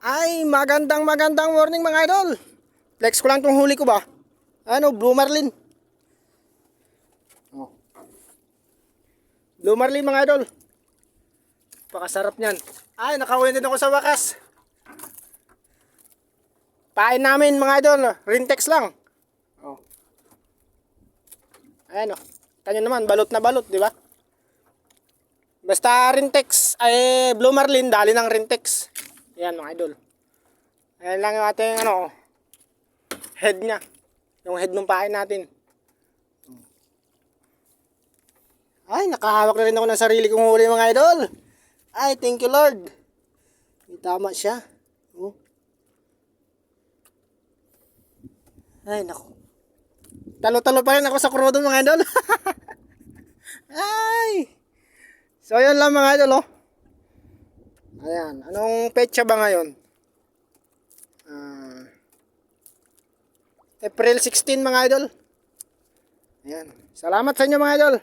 Ay, magandang morning mga idol. Flex ko lang tong huli ko ba. Ano, Blue Marlin. Oh. Blue Marlin mga idol. Pakasarap niyan. Ay, nakauwi din ako sa wakas. Pain namin mga idol, Rintex lang. Oh. Ayan oh. Tanyo naman, balot na balot, di ba? Basta Rintex, ay Blue Marlin, dali ng Rintex. Yan mga idol. Ayan lang yung ating ano, head niya. Yung head ng pain natin. Ay, nakahawak na rin ako ng sarili kong huli mga idol. Ay, thank you Lord. May tama siya. Oh. Ay, naku. Talo-talo pa rin ako sa krudo mga idol. Ay. So, yun lang mga idol, oh. Ayan. Anong petsa ba ngayon? April 16 mga idol. Ayan. Salamat sa inyo mga idol.